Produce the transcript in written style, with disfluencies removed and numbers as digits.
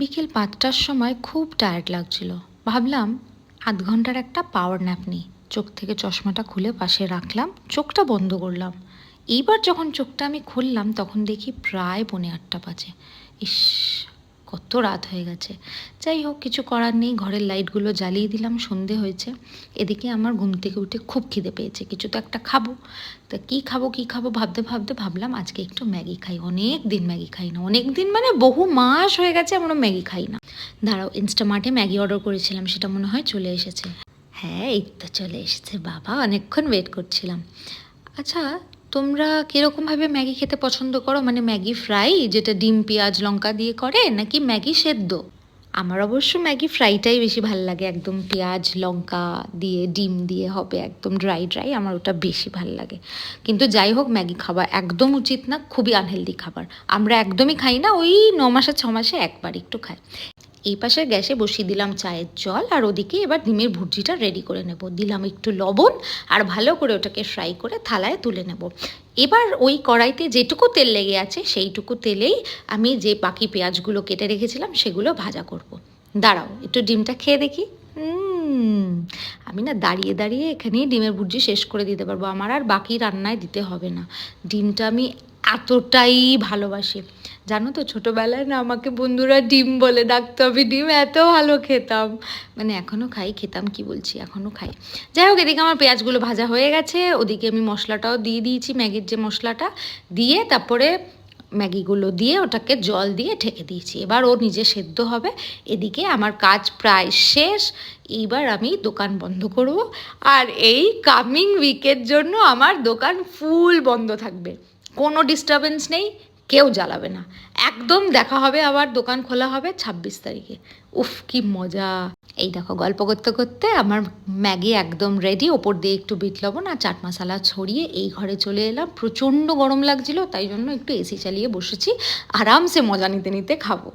বিকেল ৫টার সময় খুব টায়ার্ড লাগছিল। ভাবলাম আধ ঘন্টার একটা পাওয়ার ন্যাপ নিই। চোখ থেকে চশমাটা খুলে পাশে রাখলাম, চোখটা বন্ধ করলাম। এইবার যখন চোখটা আমি খুললাম তখন দেখি প্রায় 8:45 বাজে। ইস, কত রাত হয়ে গেছে। যাই হোক, কিছু করার নেই, ঘরের লাইটগুলো জ্বালিয়ে দিলাম, সন্ধে হয়েছে। এদিকে আমার ঘুম থেকে উঠে খুব খিদে পেয়েছে, কিছু তো একটা খাবো। তা কী খাবো কী খাবো ভাবতে ভাবতে ভাবলাম আজকে একটু ম্যাগি খাই। অনেক দিন ম্যাগি খাই না, অনেক দিন মানে বহু মাস হয়ে গেছে আমরা ম্যাগি খাই না। দাঁড়াও, ইনস্টামার্টে ম্যাগি অর্ডার করেছিলাম, সেটা মনে হয় চলে এসেছে। হ্যাঁ, এই তো চলে এসেছে। বাবা, অনেকক্ষণ ওয়েট করছিলাম। আচ্ছা, তোমরা কীরকমভাবে ম্যাগি খেতে পছন্দ করো? মানে ম্যাগি ফ্রাই, যেটা ডিম পেঁয়াজ লঙ্কা দিয়ে করে, নাকি ম্যাগি সেদ্ধ? আমার অবশ্য ম্যাগি ফ্রাইটাই বেশি ভাল লাগে, একদম পেঁয়াজ লঙ্কা দিয়ে ডিম দিয়ে হবে, একদম ড্রাই ড্রাই, আমার ওটা বেশি ভাল লাগে। কিন্তু যাই হোক, ম্যাগি খাওয়া একদম উচিত না, খুবই আনহেলদি খাবার। আমরা একদমই খাই না, ওই ৯ মাসে ৬ মাসে একবার একটু খাই। এই পাশে গ্যাসে বসিয়ে দিলাম চায়ের জল, আর ওদিকে এবার ডিমের ভুর্জিটা রেডি করে নেব। দিলাম একটু লবণ, আর ভালো করে ওটাকে ফ্রাই করে থালায় তুলে নেব। এবার ওই কড়াইতে যেটুকু তেল লেগে আছে সেইটুকু তেলেই আমি যে বাকি পেঁয়াজগুলো কেটে রেখেছিলাম সেগুলো ভাজা করব। দাঁড়াও, একটু ডিমটা খেয়ে দেখি। আমি না দাঁড়িয়ে দাঁড়িয়ে এখানেই ডিমের ভুর্জি শেষ করে দিতে পারবো, আমার আর বাকি রান্নায় দিতে হবে না। ডিমটা আমি এতটাই ভালোবাসি, জানো তো, ছোটোবেলায় না আমাকে বন্ধুরা ডিম বলে ডাকতো, আমি ডিম এত ভালো খেতাম। মানে এখনও খাই, খেতাম কি বলছি, এখনও খাই। যাই হোক, এদিকে আমার পেঁয়াজগুলো ভাজা হয়ে গেছে, ওদিকে আমি মশলাটাও দিয়ে দিয়েছি, ম্যাগির যে মশলাটা দিয়ে তারপরে ম্যাগিগুলো দিয়ে ওটাকে জল দিয়ে ঢেকে দিয়েছি। এবার ও নিজে সেদ্ধ হবে। এদিকে আমার কাজ প্রায় শেষ। এইবার আমি দোকান বন্ধ করব, আর এই কামিং উইকের জন্য আমার দোকান ফুল বন্ধ থাকবে, কোনো ডিস্টারবেন্স নেই, কেউ জ্বালাবে না। একদম দেখা হবে, আবার দোকান খোলা হবে 26 তারিখে। উফ, কি মজা! এই দেখো, গল্প করতে করতে আমার ম্যাগি একদম রেডি। ওপর দিয়ে একটু বিট লবণ আর চাট মশলা ছড়িয়ে এই ঘরে চলে এলাম। প্রচণ্ড গরম লাগছিল, তাই জন্য একটু এসি চালিয়ে বসেছি, আরামসে মজা নিতে নিতে খাবো।